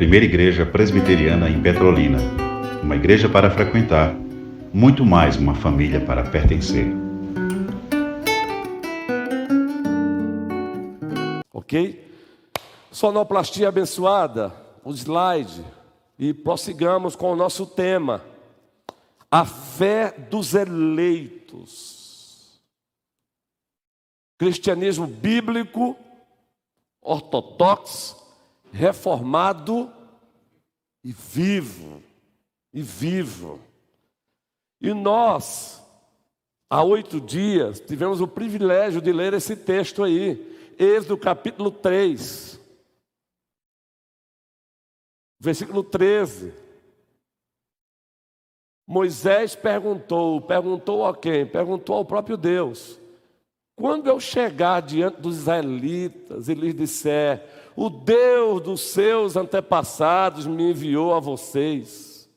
primeira igreja presbiteriana em Petrolina. Uma igreja para frequentar, muito mais uma família para pertencer. Ok? Sonoplastia abençoada, o slide. E prossigamos com o nosso tema. A fé dos eleitos. Cristianismo bíblico, ortodoxo, reformado e vivo. E nós, há 8 dias, tivemos o privilégio de ler esse texto aí. Êxodo capítulo 3. Versículo 13. Moisés perguntou a quem? Perguntou ao próprio Deus. Quando eu chegar diante dos israelitas e lhes disser, o Deus dos seus antepassados me enviou a vocês,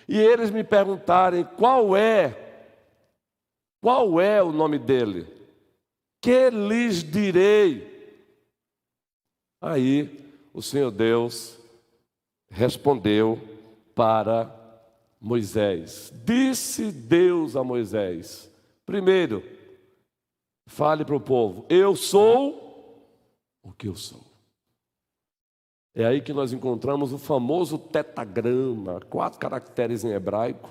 e eles me perguntarem qual é o nome dele, que lhes direi? Aí o Senhor Deus respondeu para Moisés. Disse Deus a Moisés: primeiro, fale para o povo, eu sou o que eu sou. É aí que nós encontramos o famoso tetagrama, 4 caracteres em hebraico,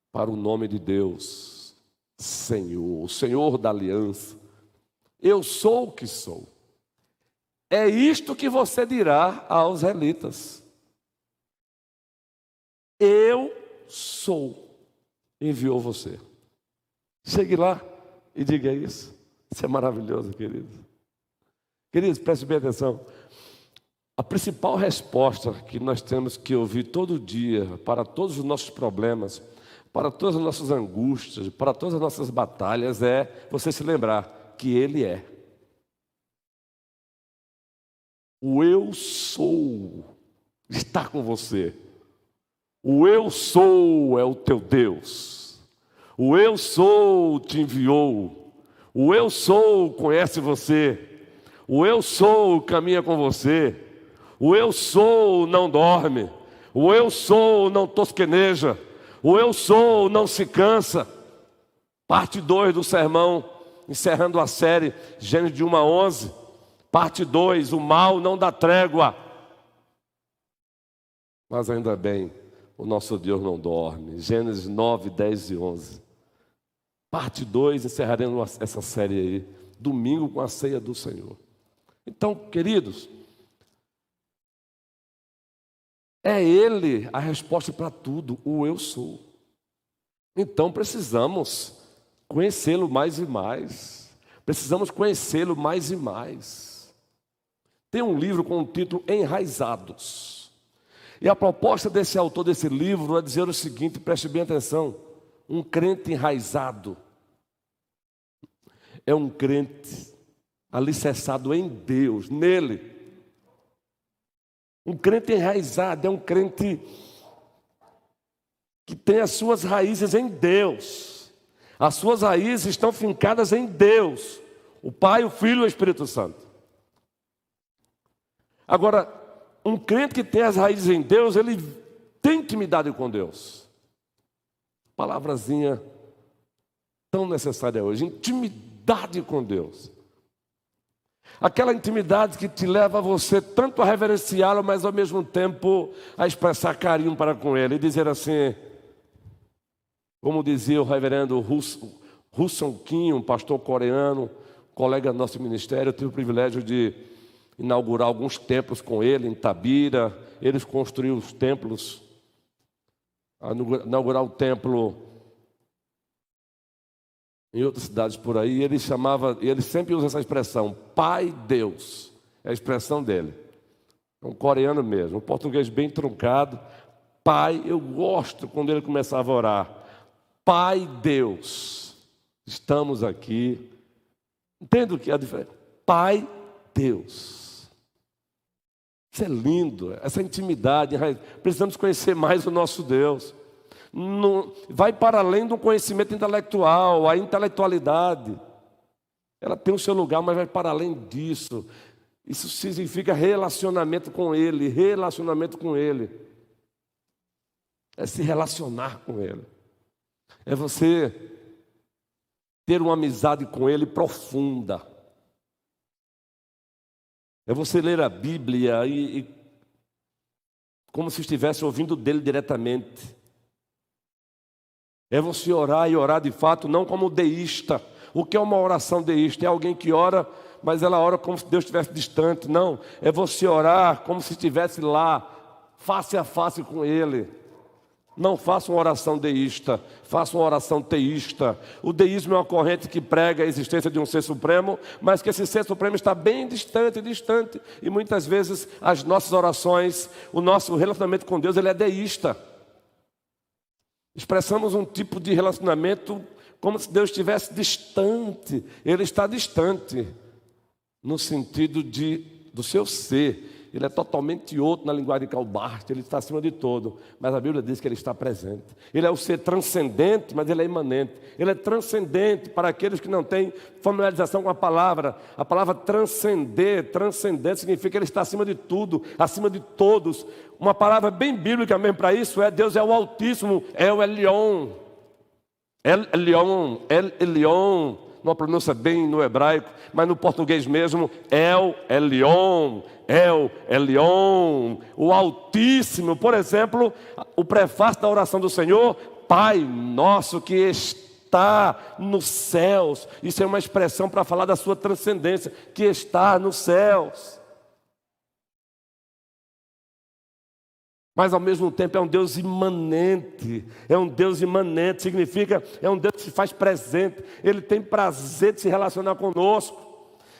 para o nome de Deus, Senhor, o Senhor da aliança. Eu sou o que sou. É isto que você dirá aos israelitas. Eu sou, enviou você. Chegue lá e diga isso. Isso é maravilhoso, queridos. Queridos, prestem bem atenção. A principal resposta que nós temos que ouvir todo dia para todos os nossos problemas, para todas as nossas angústias, para todas as nossas batalhas é você se lembrar que Ele é. O eu sou está com você. O eu sou é o teu Deus. O eu sou te enviou. O eu sou conhece você. O eu sou caminha com você. O eu sou não dorme. O eu sou não tosqueneja. O eu sou não se cansa. Parte 2 do sermão, encerrando a série Gênesis de 1 a 11. Parte 2, o mal não dá trégua. Mas ainda bem, o nosso Deus não dorme. Gênesis 9, 10 e 11. Parte 2, encerraremos essa série aí. Domingo com a ceia do Senhor. Então, queridos, é Ele a resposta para tudo, o eu sou. Então precisamos conhecê-lo mais e mais. Precisamos conhecê-lo mais e mais. Tem um livro com o título Enraizados. E a proposta desse autor desse livro é dizer o seguinte, preste bem atenção. Um crente enraizado é um crente alicerçado em Deus, nele. Um crente enraizado é um crente que tem as suas raízes em Deus. As suas raízes estão fincadas em Deus, o Pai, o Filho e o Espírito Santo. Agora, um crente que tem as raízes em Deus, ele tem intimidade com Deus. Palavrazinha tão necessária hoje, intimidade com Deus. Aquela intimidade que te leva a você tanto a reverenciá-lo, mas ao mesmo tempo a expressar carinho para com ele. E dizer assim, como dizia o reverendo Russell Kim, um pastor coreano, colega do nosso ministério, eu tive o privilégio de inaugurar alguns templos com ele, em Tabira. Eles construíram os templos, inaugurar o templo em outras cidades por aí, ele sempre usa essa expressão, Pai Deus, é a expressão dele. É um coreano mesmo, um português bem truncado. Pai, eu gosto quando ele começava a orar. Pai Deus, estamos aqui. Entende o que é a diferença? Pai Deus. Isso é lindo, essa intimidade. Precisamos conhecer mais o nosso Deus. Vai para além do conhecimento intelectual, a intelectualidade. Ela tem o seu lugar, mas vai para além disso. Isso significa relacionamento com Ele, relacionamento com Ele. É se relacionar com Ele. É você ter uma amizade com Ele profunda. É você ler a Bíblia como se estivesse ouvindo dele diretamente. É você orar e orar de fato, não como deísta. O que é uma oração deísta? É alguém que ora, mas ela ora como se Deus estivesse distante. Não, é você orar como se estivesse lá, face a face com Ele. Não faça uma oração deísta, faça uma oração teísta. O deísmo é uma corrente que prega a existência de um ser supremo, mas que esse ser supremo está bem distante. E muitas vezes as nossas orações, o nosso relacionamento com Deus, ele é deísta. Expressamos um tipo de relacionamento como se Deus estivesse distante. Ele está distante no sentido do seu ser. Ele é totalmente outro na linguagem de Karl Barth, ele está acima de todo. Mas a Bíblia diz que ele está presente. Ele é o ser transcendente, mas ele é imanente. Ele é transcendente para aqueles que não têm familiarização com a palavra. A palavra transcender, transcendente, significa que ele está acima de tudo, acima de todos. Uma palavra bem bíblica mesmo para isso é: Deus é o Altíssimo, é o Elion. El Elyon, uma pronúncia bem no hebraico, mas no português mesmo, El Elyon, o Altíssimo. Por exemplo, o prefácio da oração do Senhor: Pai nosso que está nos céus. Isso é uma expressão para falar da sua transcendência, que está nos céus. Mas ao mesmo tempo é um Deus imanente. É um Deus imanente, significa, é um Deus que se faz presente. Ele tem prazer de se relacionar conosco.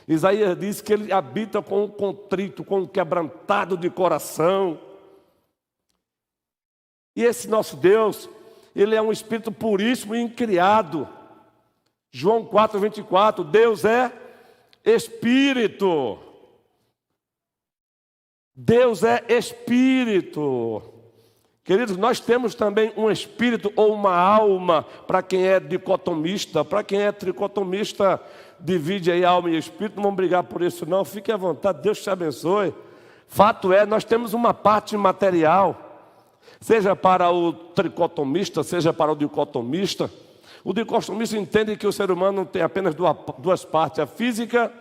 Isaías diz que ele habita com o contrito, com o quebrantado de coração. E esse nosso Deus, ele é um Espírito puríssimo e incriado. João 4:24, Deus é Espírito. Deus é Espírito. Queridos, nós temos também um espírito ou uma alma, para quem é dicotomista. Para quem é tricotomista, divide aí alma e espírito. Não vamos brigar por isso não, fique à vontade, Deus te abençoe. Fato é, nós temos uma parte material, seja para o tricotomista, seja para o dicotomista. O dicotomista entende que o ser humano tem apenas duas partes, a física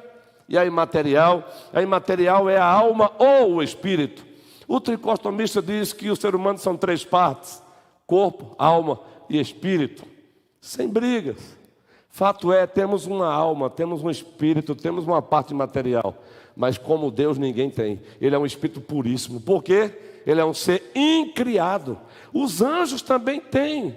e a imaterial. A imaterial é a alma ou o espírito. O tricotomista diz que o ser humano são três partes: corpo, alma e espírito. Sem brigas. Fato é, temos uma alma, temos um espírito, temos uma parte material. Mas como Deus ninguém tem. Ele é um espírito puríssimo. Por quê? Ele é um ser incriado. Os anjos também têm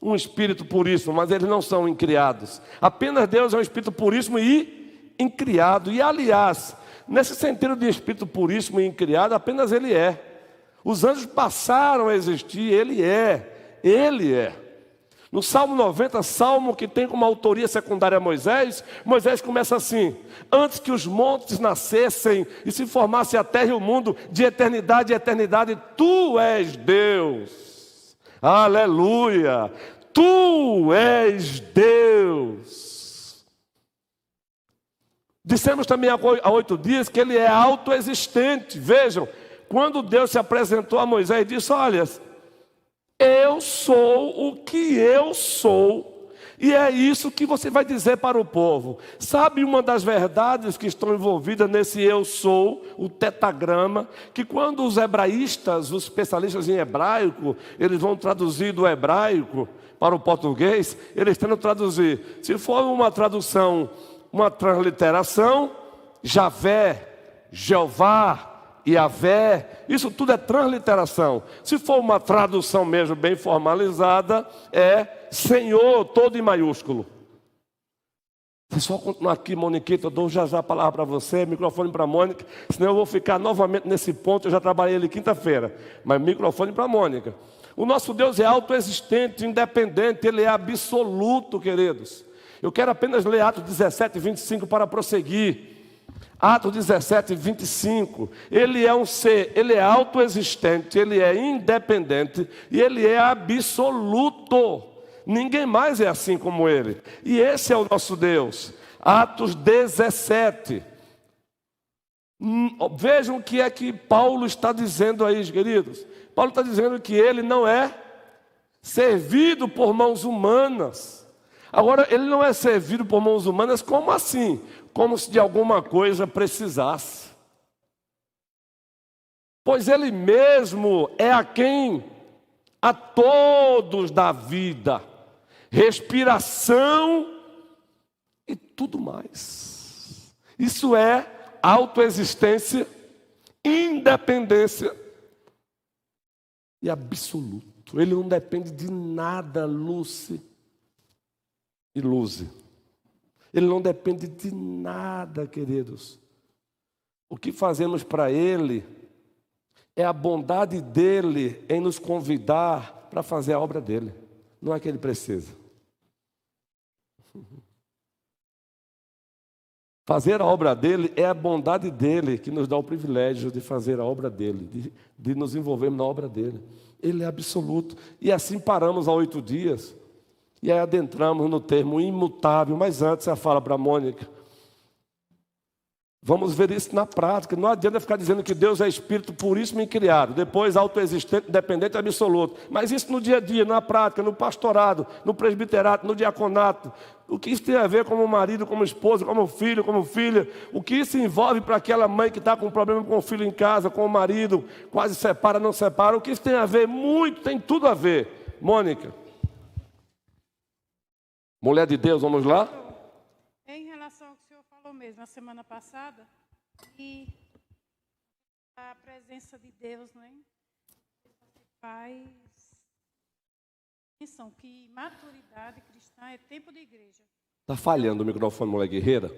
um espírito puríssimo, mas eles não são incriados. Apenas Deus é um espírito puríssimo e incriado. E aliás, nesse sentido de espírito puríssimo e incriado, apenas ele é. Os anjos passaram a existir, ele é. No Salmo 90, salmo que tem como autoria secundária Moisés, Moisés começa assim: antes que os montes nascessem e se formasse a terra e o mundo, de eternidade em eternidade, tu és Deus. Aleluia! Tu és Deus. Dissemos também há 8 dias que ele é autoexistente. Vejam, quando Deus se apresentou a Moisés, disse: olha, eu sou o que eu sou, e é isso que você vai dizer para o povo. Sabe uma das verdades que estão envolvidas nesse eu sou, o tetagrama, que quando os hebraístas, os especialistas em hebraico, eles vão traduzir do hebraico para o português, eles tentam traduzir. Se for uma tradução, uma transliteração, Javé, Jeová, Yavé, isso tudo é transliteração. Se for uma tradução mesmo bem formalizada, é Senhor, todo em maiúsculo. Se só continuar aqui, Moniquita, eu dou já a palavra para você, microfone para a Mônica, senão eu vou ficar novamente nesse ponto. Eu já trabalhei ele quinta-feira, mas microfone para a Mônica. O nosso Deus é autoexistente, independente, ele é absoluto, queridos. Eu quero apenas ler Atos 17, 25 para prosseguir. Atos 17, 25. Ele é um ser, ele é autoexistente, ele é independente e ele é absoluto. Ninguém mais é assim como ele. E esse é o nosso Deus. Atos 17. Vejam o que é que Paulo está dizendo aí, queridos. Paulo está dizendo que ele não é servido por mãos humanas. Agora, ele não é servido por mãos humanas, como assim? Como se de alguma coisa precisasse. Pois ele mesmo é a quem a todos dá vida, respiração e tudo mais. Isso é autoexistência, independência e absoluto. Ele não depende de nada, Lúcia e Luze. Ele não depende de nada, queridos. O que fazemos para Ele é a bondade dEle em nos convidar para fazer a obra dEle. Não é que Ele precisa. Fazer a obra dEle é a bondade dEle que nos dá o privilégio de fazer a obra dEle, de nos envolvermos na obra dEle. Ele é absoluto. E assim paramos há 8 dias. E aí adentramos no termo imutável. Mas antes, você fala para a Mônica, vamos ver isso na prática. Não adianta ficar dizendo que Deus é espírito puríssimo e criado, depois autoexistente, independente e absoluto. Mas isso no dia a dia, na prática, no pastorado, no presbiterato, no diaconato. O que isso tem a ver como marido, como esposa, como filho, como filha? O que isso envolve para aquela mãe que está com um problema com o filho em casa, com o marido, quase separa, não separa? O que isso tem a ver? Muito, tem tudo a ver. Mônica. Mulher de Deus, vamos lá? Em relação ao que o senhor falou mesmo, na semana passada, e a presença de Deus, né? Faz menção que maturidade cristã é tempo de igreja. Está falhando o microfone, mulher guerreira.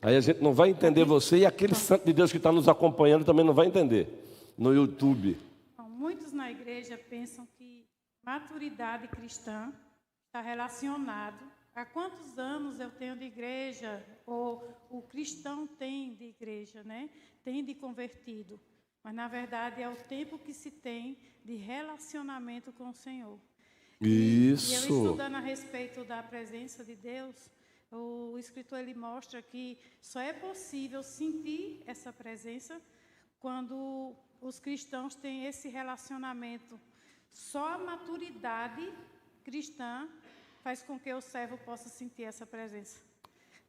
Aí a gente não vai entender você e aquele santo de Deus que está nos acompanhando também não vai entender. No YouTube. Muitos na igreja pensam que maturidade cristã está relacionado a quantos anos eu tenho de igreja, ou o cristão tem de igreja, né? Tem de convertido. Mas, na verdade, é o tempo que se tem de relacionamento com o Senhor. Isso. E eu estudando a respeito da presença de Deus, o escritor ele mostra que só é possível sentir essa presença quando os cristãos têm esse relacionamento. Só a maturidade cristã faz com que o servo possa sentir essa presença.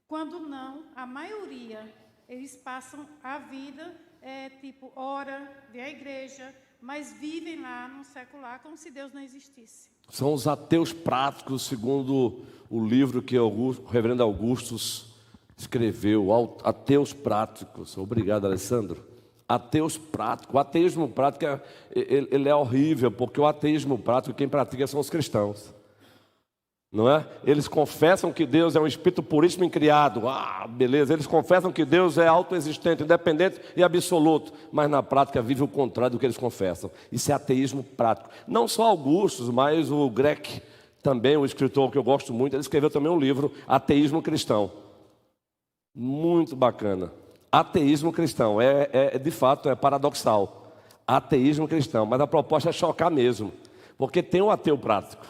Quando não, a maioria, eles passam a vida, ora, vem à igreja, mas vivem lá no secular como se Deus não existisse. São os ateus práticos, segundo o livro que o reverendo Augustus escreveu, Ateus Práticos. Obrigado, Alessandro. Ateus práticos. O ateísmo prático ele é horrível, porque o ateísmo prático quem pratica são os cristãos. Não é? Eles confessam que Deus é um espírito puríssimo e criado. Beleza. Eles confessam que Deus é autoexistente, independente e absoluto. Mas na prática vive o contrário do que eles confessam. Isso é ateísmo prático. Não só Augustus, mas o Grec, também um escritor que eu gosto muito, ele escreveu também um livro, Ateísmo Cristão. Muito bacana. Ateísmo cristão. De fato, é paradoxal. Ateísmo cristão. Mas a proposta é chocar mesmo. Porque tem um ateu prático.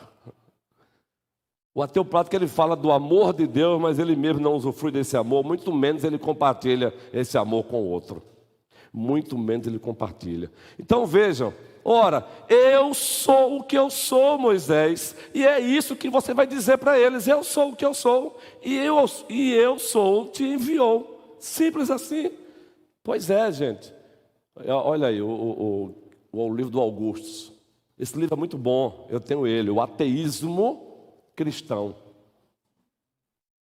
O ateu prático ele fala do amor de Deus, mas ele mesmo não usufrui desse amor, muito menos ele compartilha esse amor com o outro. Muito menos ele compartilha. Então vejam, ora, eu sou o que eu sou, Moisés, e é isso que você vai dizer para eles, eu sou o que eu sou, e eu sou, te enviou. Simples assim. Pois é, gente. Olha aí, o livro do Augusto. Esse livro é muito bom, eu tenho ele, o Ateísmo Cristão.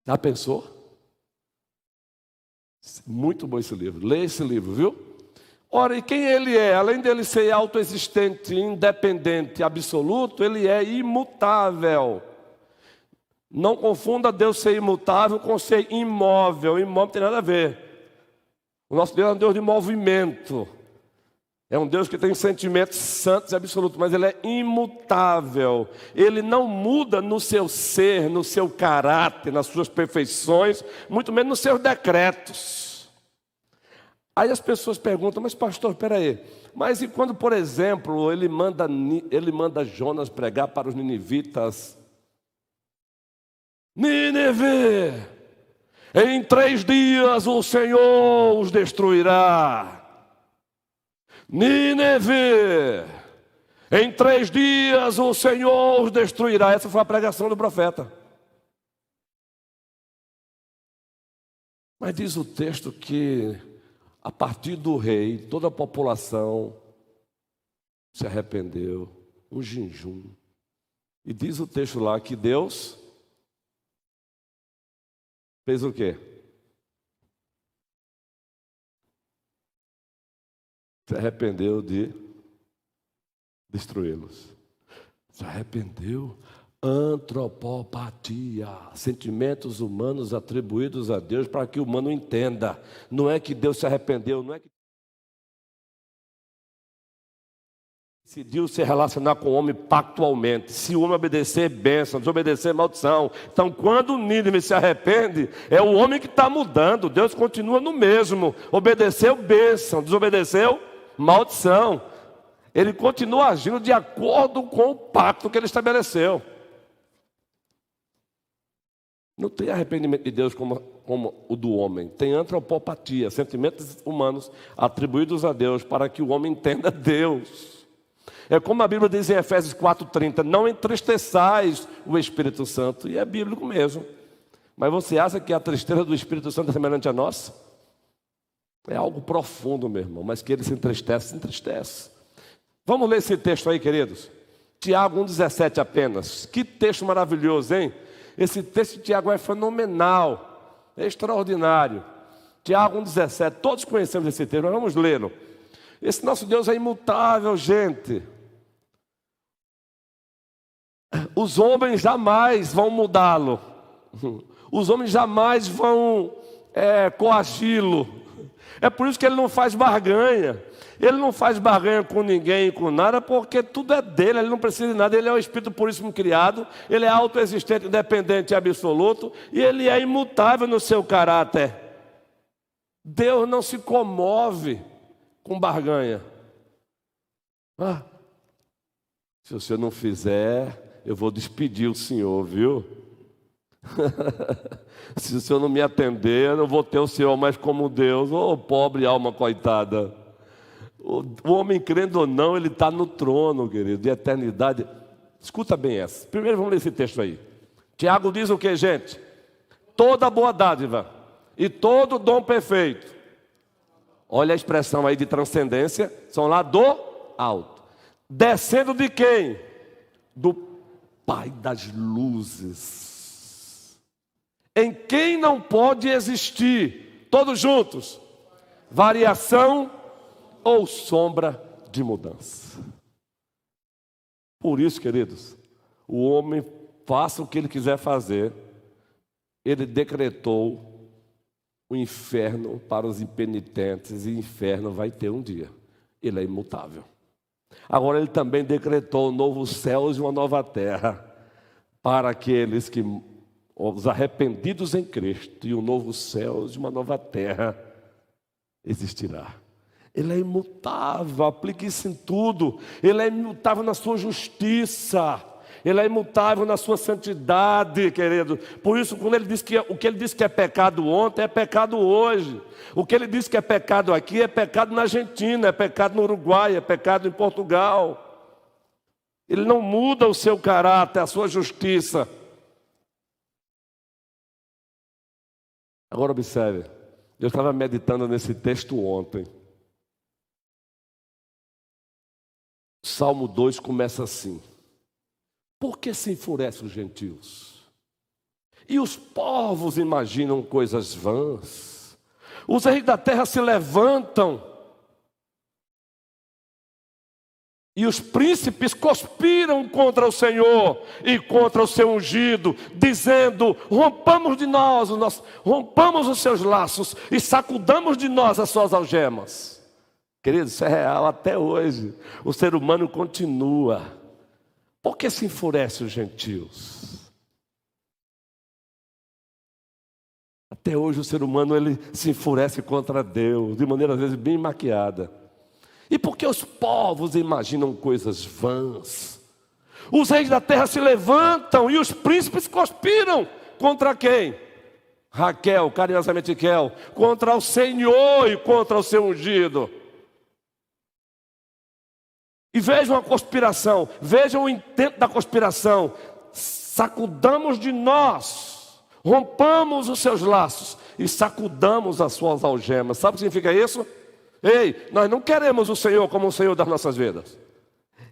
Já pensou? Muito bom esse livro. Leia esse livro, viu? Ora, e quem ele é? Além dele ser autoexistente, independente, absoluto, ele é imutável. Não confunda Deus ser imutável com ser imóvel. Imóvel não tem nada a ver. O nosso Deus é um Deus de movimento. É um Deus que tem sentimentos santos e absolutos, mas Ele é imutável. Ele não muda no seu ser, no seu caráter, nas suas perfeições, muito menos nos seus decretos. Aí as pessoas perguntam, mas pastor, espera aí, mas e quando, por exemplo, ele manda Jonas pregar para os ninivitas? Nínive, Em 3 dias o Senhor os destruirá. Nínive, em 3 dias o Senhor os destruirá. Essa foi a pregação do profeta. Mas diz o texto que, a partir do rei, toda a população se arrependeu, um jejum. E diz o texto lá que Deus fez o quê? Se arrependeu de destruí-los. Se arrependeu. Antropopatia, sentimentos humanos atribuídos a Deus para que o humano entenda. Não é que Deus se arrependeu, não é que decidiu se relacionar com o homem pactualmente. Se o homem obedecer, bênção; desobedecer, maldição. Então, quando o Nínive se arrepende, é o homem que está mudando. Deus continua no mesmo. Obedeceu, bênção; desobedeceu, maldição. Ele continua agindo de acordo com o pacto que ele estabeleceu. Não tem arrependimento de Deus como o do homem. Tem antropopatia, sentimentos humanos atribuídos a Deus para que o homem entenda Deus. É como a Bíblia diz em Efésios 4:30, não entristeçais o Espírito Santo. E é bíblico mesmo. Mas você acha que a tristeza do Espírito Santo é semelhante à nossa? É algo profundo, meu irmão. Mas que ele se entristece. Vamos ler esse texto aí, queridos. Tiago 1,17 apenas. Que texto maravilhoso, hein? Esse texto de Tiago é fenomenal, é extraordinário. Tiago 1,17, todos conhecemos esse texto, mas vamos lê-lo. Esse nosso Deus é imutável, gente. Os homens jamais vão mudá-lo. Os homens jamais vão coagi-lo. É por isso que ele não faz barganha. Ele não faz barganha com ninguém, com nada, porque tudo é dele, ele não precisa de nada. Ele é o Espírito Puríssimo criado, ele é autoexistente, independente e absoluto, e ele é imutável no seu caráter. Deus não se comove com barganha. Se você não fizer, eu vou despedir o senhor, viu? Se o senhor não me atender, eu não vou ter o senhor mais como Deus. Ô, pobre alma coitada. O homem, crendo ou não, ele está no trono, querido, de eternidade. Escuta bem essa. Primeiro vamos ler esse texto aí. Tiago diz o que, gente? Toda boa dádiva e todo dom perfeito. Olha a expressão aí de transcendência. São lá do alto. Descendo de quem? Do Pai das luzes. Em quem não pode existir, todos juntos, variação ou sombra de mudança. Por isso, queridos, o homem faça o que ele quiser fazer. Ele decretou o inferno para os impenitentes, e o inferno vai ter um dia. Ele é imutável. Agora ele também decretou novos céus e uma nova terra para aqueles que, os arrependidos em Cristo, e um novo céu e uma nova terra existirá. Ele é imutável, aplique isso em tudo. Ele é imutável na sua justiça. Ele é imutável na sua santidade, querido. Por isso, quando ele diz que o que ele disse que é pecado ontem, é pecado hoje. O que ele disse que é pecado aqui, é pecado na Argentina, é pecado no Uruguai, é pecado em Portugal. Ele não muda o seu caráter, a sua justiça. Agora observe, eu estava meditando nesse texto ontem. Salmo 2 começa assim: por que se enfurecem os gentios? E os povos imaginam coisas vãs. Os reis da terra se levantam, e os príncipes conspiram contra o Senhor e contra o seu ungido, dizendo: rompamos de nós rompamos os seus laços e sacudamos de nós as suas algemas. Queridos, isso é real até hoje. O ser humano continua. Por que se enfurece os gentios? Até hoje o ser humano ele se enfurece contra Deus, de maneira às vezes bem maquiada. E por que os povos imaginam coisas vãs? Os reis da terra se levantam e os príncipes conspiram contra quem? Raquel, carinhosamente Kel, contra o Senhor e contra o seu ungido. E vejam a conspiração, vejam o intento da conspiração. Sacudamos de nós, rompamos os seus laços e sacudamos as suas algemas. Sabe o que significa isso? Ei, nós não queremos o Senhor como o Senhor das nossas vidas.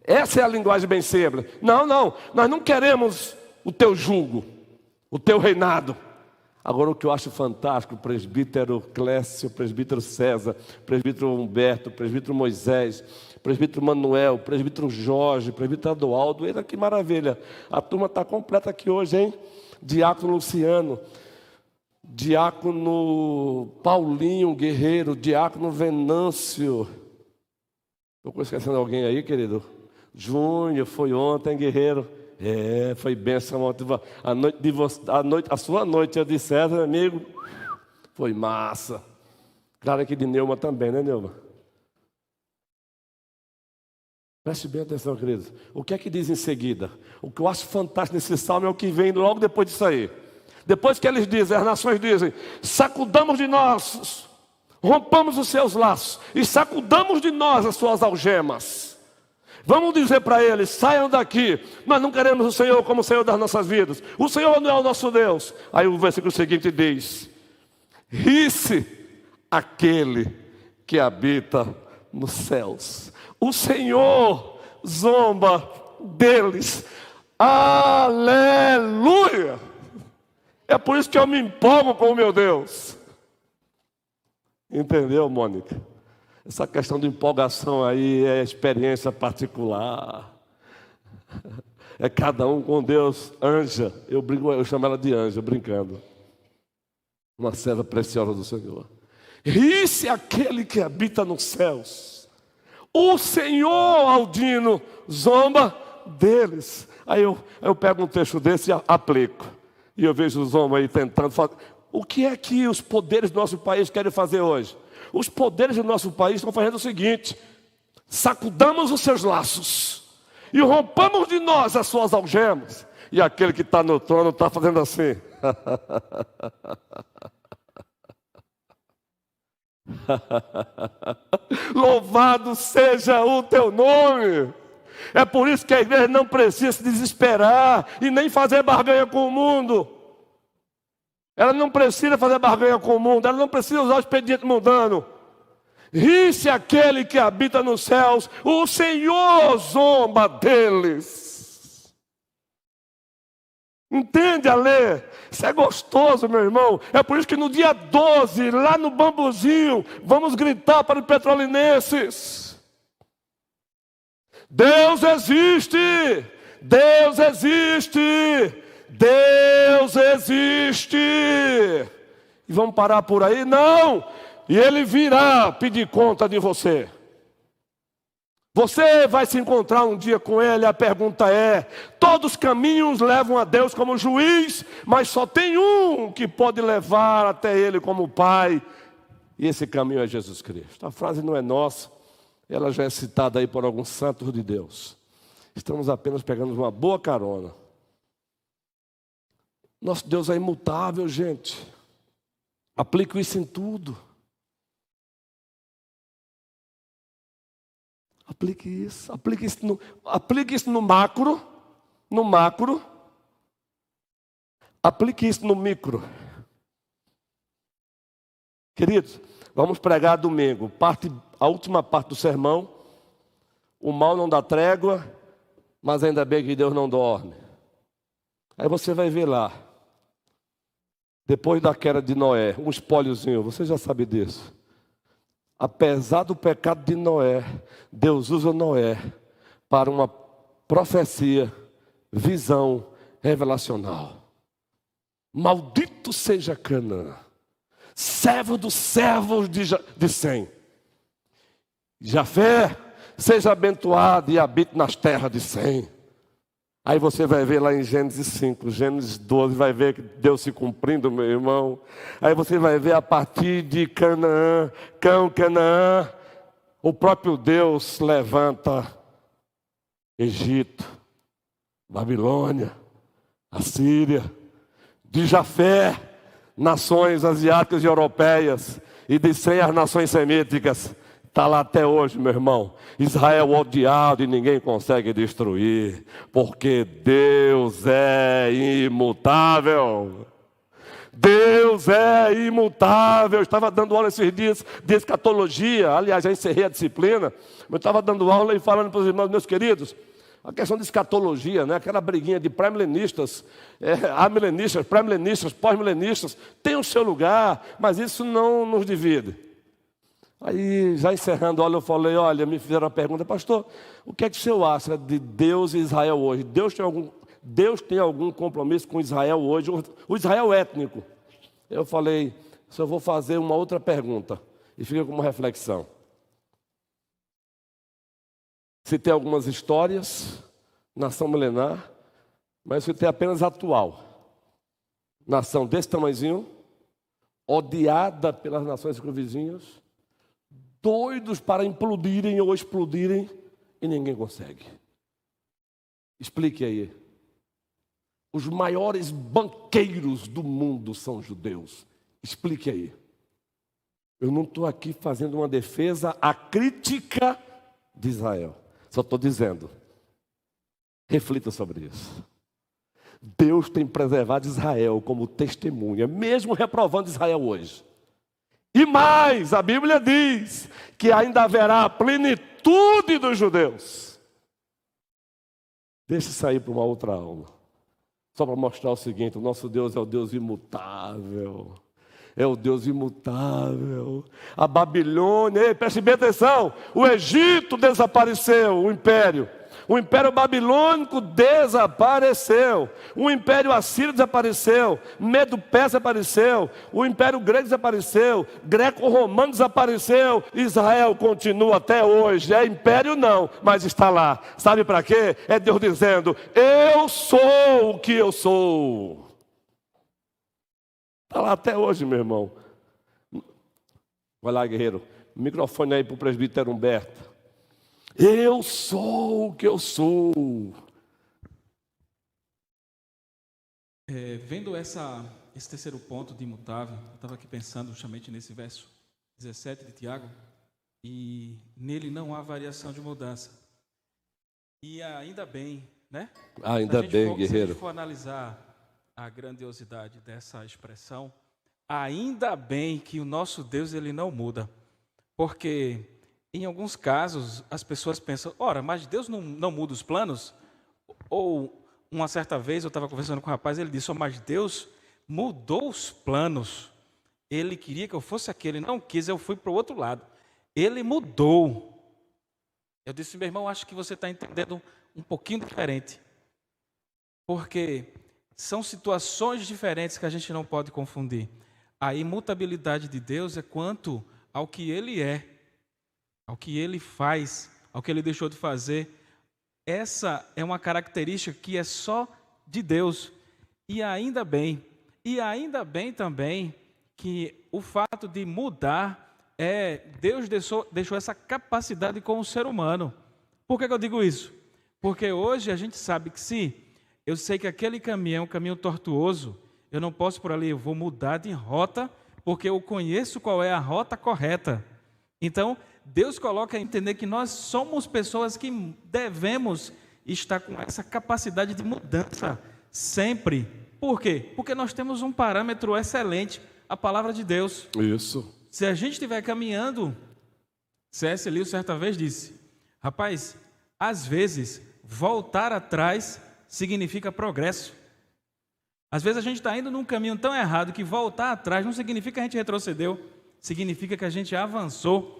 Essa é a linguagem bem simples. Não, nós não queremos o teu jugo, o teu reinado. Agora, o que eu acho fantástico, o presbítero Clécio, o presbítero César, o presbítero Humberto, o presbítero Moisés, o presbítero Manuel, o presbítero Jorge, o presbítero Adualdo, eita, que maravilha. A turma está completa aqui hoje, hein? Diácono Luciano, diácono Paulinho Guerreiro, diácono Venâncio. Estou esquecendo alguém aí, querido? Júnior, foi ontem, Guerreiro. Foi bênção ontem. A sua noite, eu de César, meu amigo, foi massa. Claro que de Neuma também, né, Neuma? Preste bem atenção, queridos. O que é que diz em seguida? O que eu acho fantástico nesse salmo é o que vem logo depois disso aí. Depois que eles dizem, as nações dizem, sacudamos de nós, rompamos os seus laços e sacudamos de nós as suas algemas. Vamos dizer para eles, saiam daqui, nós não queremos o Senhor como o Senhor das nossas vidas. O Senhor não é o nosso Deus. Aí o versículo seguinte diz, ri-se aquele que habita nos céus. O Senhor zomba deles. Aleluia! É por isso que eu me empolgo com o meu Deus. Entendeu, Mônica? Essa questão de empolgação aí é experiência particular. É cada um com Deus. Anja, eu chamo ela de anja, brincando. Uma serva preciosa do Senhor. Ri-se aquele que habita nos céus. O Senhor, Aldino, zomba deles. Aí eu pego um texto desse e aplico. E eu vejo os homens aí tentando fazer. O que é que os poderes do nosso país querem fazer hoje? Os poderes do nosso país estão fazendo o seguinte: sacudamos os seus laços e rompamos de nós as suas algemas. E aquele que está no trono está fazendo assim. Louvado seja o teu nome. É por isso que a igreja não precisa se desesperar e nem fazer barganha com o mundo. Ela não precisa fazer barganha com o mundo, ela não precisa usar o expediente mundano. Ri-se aquele que habita nos céus, o Senhor zomba deles. Entende, Alê? Isso é gostoso, meu irmão. É por isso que no dia 12, lá no Bambuzinho, vamos gritar para os petrolinenses: Deus existe! Deus existe! Deus existe! E vamos parar por aí? Não! E Ele virá pedir conta de você. Você vai se encontrar um dia com Ele. A pergunta é: todos os caminhos levam a Deus como juiz, mas só tem um que pode levar até Ele como Pai, e esse caminho é Jesus Cristo. A frase não é nossa, ela já é citada aí por alguns santos de Deus. Estamos apenas pegando uma boa carona. Nosso Deus é imutável, gente. Aplico isso em tudo. Aplique isso no macro, aplique isso no micro. Queridos, vamos pregar domingo, a última parte do sermão. O mal não dá trégua, mas ainda bem que Deus não dorme. Aí você vai ver lá, depois da queda de Noé, um espóliozinho, você já sabe disso. Apesar do pecado de Noé, Deus usa Noé para uma profecia, visão revelacional. Maldito seja Canaã, servo dos servos de Sem. Jafé, seja abençoado e habite nas terras de Sem. Aí você vai ver lá em Gênesis 5, Gênesis 12, vai ver que Deus se cumprindo, meu irmão. Aí você vai ver a partir de Canaã, Canaã, o próprio Deus levanta Egito, Babilônia, Assíria, de Jafé, nações asiáticas e europeias e de 100 as nações semíticas. Está lá até hoje, meu irmão. Israel odiado e ninguém consegue destruir, porque Deus é imutável. Deus é imutável. Eu estava dando aula esses dias de escatologia. Aliás, já encerrei a disciplina. Eu estava dando aula e falando para os irmãos, meus queridos, a questão de escatologia, né? Aquela briguinha de pré-milenistas, amilenistas, pré-milenistas, pós-milenistas, tem o seu lugar, mas isso não nos divide. Aí, já encerrando a aula, eu falei, olha, me fizeram uma pergunta, pastor, o que é que o senhor acha de Deus e Israel hoje? Deus tem algum compromisso com Israel hoje, o Israel étnico? Eu falei, só vou fazer uma outra pergunta, e fica como reflexão. Citei algumas histórias, nação milenar, mas citei apenas a atual. Nação desse tamanhozinho, odiada pelas nações circunvizinhas, doidos para implodirem ou explodirem, e ninguém consegue. Explique aí. Os maiores banqueiros do mundo são judeus. Explique aí. Eu não estou aqui fazendo uma defesa à crítica de Israel. Só estou dizendo, reflita sobre isso. Deus tem preservado Israel como testemunha, mesmo reprovando Israel hoje. E mais, a Bíblia diz que ainda haverá a plenitude dos judeus. Deixa eu sair para uma outra aula. Só para mostrar o seguinte, o nosso Deus é o Deus imutável. É o Deus imutável. A Babilônia, preste bem atenção, o Egito desapareceu, o império. O império babilônico desapareceu. O império assírio desapareceu. Medo-persa desapareceu. O império grego desapareceu. Greco-romano desapareceu. Israel continua até hoje. É império não, mas está lá. Sabe para quê? É Deus dizendo, eu sou o que eu sou. Está lá até hoje, meu irmão. Vai lá, guerreiro. Microfone aí para o presbítero Humberto. Eu sou o que eu sou. Vendo esse terceiro ponto de imutável, eu estava aqui pensando justamente nesse verso 17 de Tiago, e nele não há variação de mudança. E ainda bem, né? Ainda bem, guerreiro. Se a gente for analisar a grandiosidade dessa expressão, ainda bem que o nosso Deus ele não muda, porque em alguns casos as pessoas pensam, ora, mas Deus não muda os planos? Ou uma certa vez eu estava conversando com um rapaz, ele disse, mas Deus mudou os planos, ele queria que eu fosse aquele, não quis, eu fui para o outro lado, ele mudou. Eu disse, meu irmão, acho que você está entendendo um pouquinho diferente, porque são situações diferentes que a gente não pode confundir. A imutabilidade de Deus é quanto ao que Ele é, ao que Ele faz, ao que Ele deixou de fazer. Essa é uma característica que é só de Deus. E ainda bem também que o fato de mudar, Deus deixou essa capacidade com o ser humano. Por que eu digo isso? Porque hoje a gente sabe que se eu sei que aquele caminho é um caminho tortuoso, eu não posso por ali, eu vou mudar de rota, porque eu conheço qual é a rota correta. Então, Deus coloca a entender que nós somos pessoas que devemos estar com essa capacidade de mudança sempre. Por quê? Porque nós temos um parâmetro excelente, a palavra de Deus. Isso. Se a gente estiver caminhando, C.S. Lewis certa vez disse, rapaz, às vezes voltar atrás significa progresso. Às vezes a gente está indo num caminho tão errado que voltar atrás não significa que a gente retrocedeu, significa que a gente avançou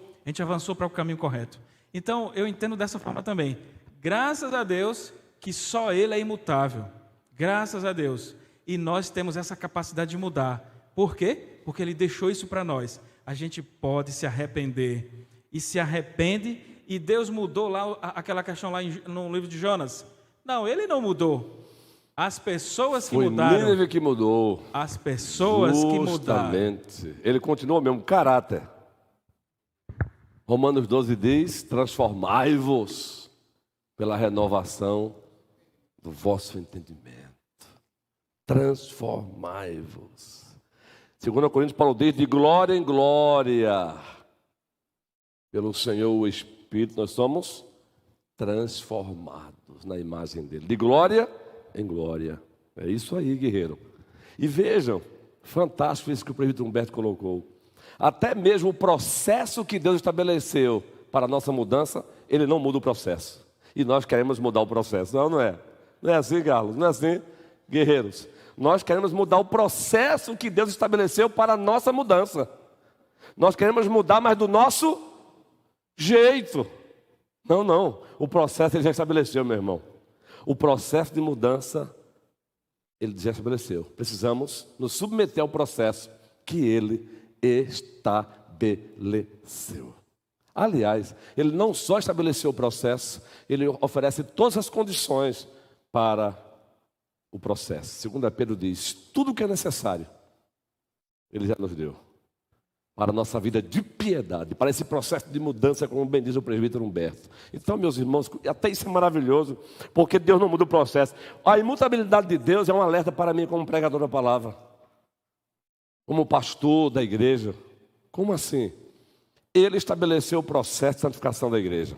para o caminho correto. Então, eu entendo dessa forma também. Graças a Deus que só Ele é imutável. Graças a Deus. E nós temos essa capacidade de mudar. Por quê? Porque Ele deixou isso para nós. A gente pode se arrepender. E se arrepende, e Deus mudou lá aquela questão lá no livro de Jonas. Não, Ele não mudou. As pessoas que mudaram. Foi Nínive que mudou. As pessoas que mudaram. Justamente. Ele continua o mesmo caráter. Romanos 12 diz, transformai-vos pela renovação do vosso entendimento. Transformai-vos. 2 Coríntios, Paulo diz, de glória em glória, pelo Senhor o Espírito, nós somos transformados na imagem dele. De glória em glória. É isso aí, guerreiro. E vejam, fantástico isso que o presbítero Humberto colocou. Até mesmo o processo que Deus estabeleceu para a nossa mudança, ele não muda o processo. E nós queremos mudar o processo. Não, não é? Não é assim, Carlos? Não é assim, guerreiros? Nós queremos mudar o processo que Deus estabeleceu para a nossa mudança. Nós queremos mudar, mas do nosso jeito. Não, não. O processo ele já estabeleceu, meu irmão. O processo de mudança, ele já estabeleceu. Precisamos nos submeter ao processo que ele estabeleceu. Aliás, ele não só estabeleceu o processo, ele oferece todas as condições para o processo. 2 Pedro diz, tudo o que é necessário, ele já nos deu. Para a nossa vida de piedade, para esse processo de mudança, como bem diz o presbítero Humberto. Então, meus irmãos, até isso é maravilhoso, porque Deus não muda o processo. A imutabilidade de Deus é um alerta para mim como pregador da palavra, como pastor da igreja. Como assim? Ele estabeleceu o processo de santificação da igreja.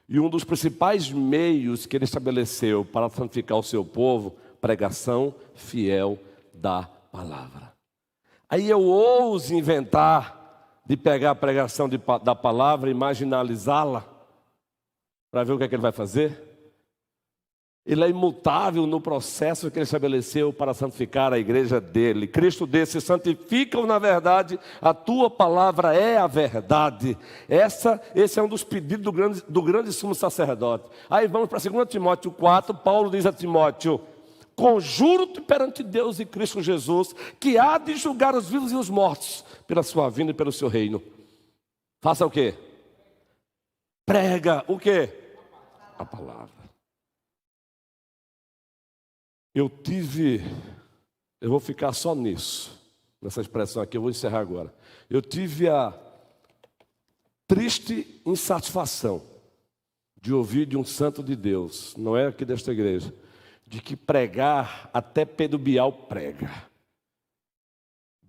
E um dos principais meios que ele estabeleceu para santificar o seu povo, pregação fiel da palavra. Aí eu ouso inventar de pegar a pregação da palavra e marginalizá-la, para ver o que é que ele vai fazer. Ele é imutável no processo que ele estabeleceu para santificar a igreja dele. Cristo disse, santifica-o na verdade, a tua palavra é a verdade. Esse é um dos pedidos do grande sumo sacerdote. Aí vamos para 2 Timóteo 4, Paulo diz a Timóteo, conjuro-te perante Deus e Cristo Jesus, que há de julgar os vivos e os mortos, pela sua vinda e pelo seu reino. Faça o quê? Prega o quê? A palavra. Eu vou ficar só nisso, nessa expressão aqui, eu vou encerrar agora. Eu tive a triste insatisfação de ouvir de um santo de Deus, não é aqui desta igreja, de que pregar, até Pedro Bial prega,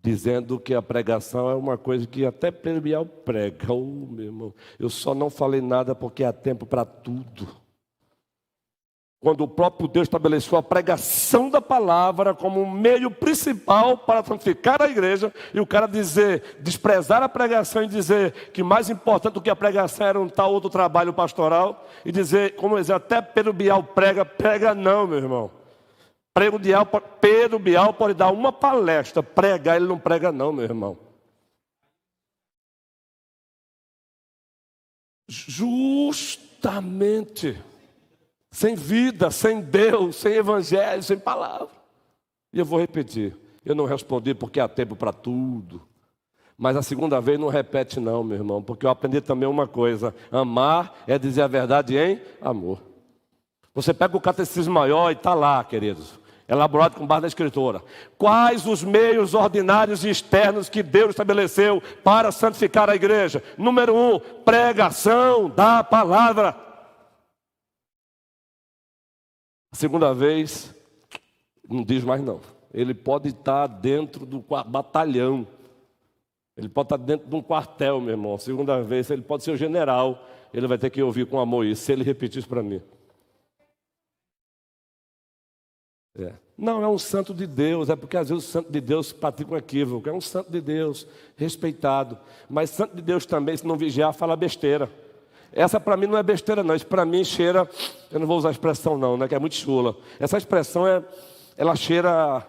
dizendo que a pregação é uma coisa que até Pedro Bial prega. Oh, meu irmão, eu só não falei nada porque há tempo para tudo. Quando o próprio Deus estabeleceu a pregação da palavra como um meio principal para santificar a igreja, e o cara desprezar a pregação e dizer que mais importante do que a pregação era um tal outro trabalho pastoral, e dizer, como dizer, até Pedro Bial prega não, meu irmão. Pedro Bial pode dar uma palestra, pregar, ele não prega não, meu irmão. Justamente. Sem vida, sem Deus, sem evangelho, sem palavra. E eu vou repetir, eu não respondi porque há tempo para tudo. Mas a segunda vez não repete não, meu irmão, porque eu aprendi também uma coisa, amar é dizer a verdade em amor. Você pega o catecismo maior e está lá, queridos, elaborado com base na escritura. Quais os meios ordinários e externos que Deus estabeleceu para santificar a igreja? Número 1, pregação da palavra. A segunda vez, não diz mais não. Ele pode estar dentro do batalhão. Ele pode estar dentro de um quartel, meu irmão. A segunda vez, ele pode ser o general. Ele vai ter que ouvir com amor isso, se ele repetir isso para mim. Não, é um santo de Deus. É porque às vezes o santo de Deus pratica um equívoco. É um santo de Deus, respeitado. Mas santo de Deus também, se não vigiar, fala besteira. Essa para mim não é besteira não, isso para mim cheira, eu não vou usar a expressão não, né, que é muito chula. Essa expressão, ela cheira,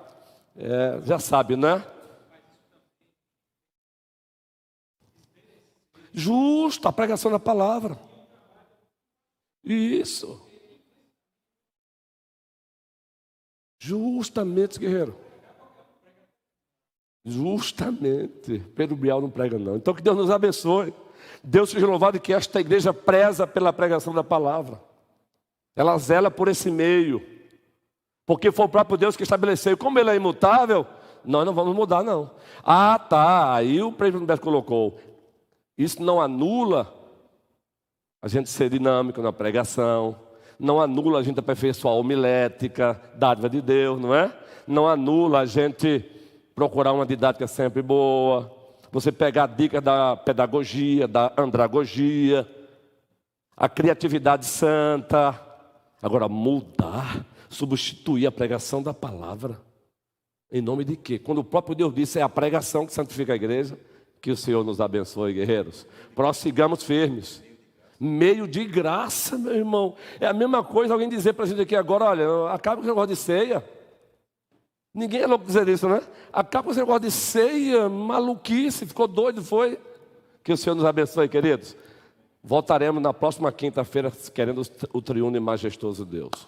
já sabe, né? Justo, a pregação da palavra. Isso. Justamente, guerreiro. Justamente. Pedro Bial não prega não. Então que Deus nos abençoe. Deus seja louvado que esta igreja preza pela pregação da palavra. Ela zela por esse meio. Porque foi o próprio Deus que estabeleceu. Como ele é imutável, nós não vamos mudar não. Ah, tá. Aí o presbítero Humberto colocou. Isso não anula a gente ser dinâmico na pregação. Não anula a gente aperfeiçoar a homilética, dádiva de Deus, não é? Não anula a gente procurar uma didática sempre boa, você pegar dicas da pedagogia, da andragogia, a criatividade santa. Agora, mudar, substituir a pregação da palavra. Em nome de quê? Quando o próprio Deus disse, é a pregação que santifica a igreja. Que o Senhor nos abençoe, guerreiros. Prossigamos firmes. Meio de graça, meu irmão. É a mesma coisa alguém dizer para a gente aqui agora, olha, acaba com esse negócio de ceia. Ninguém é louco dizer isso, né? Acaba com esse negócio de ceia, maluquice, ficou doido, foi? Que o Senhor nos abençoe, queridos. Voltaremos na próxima quinta-feira, querendo o triuno e majestoso Deus.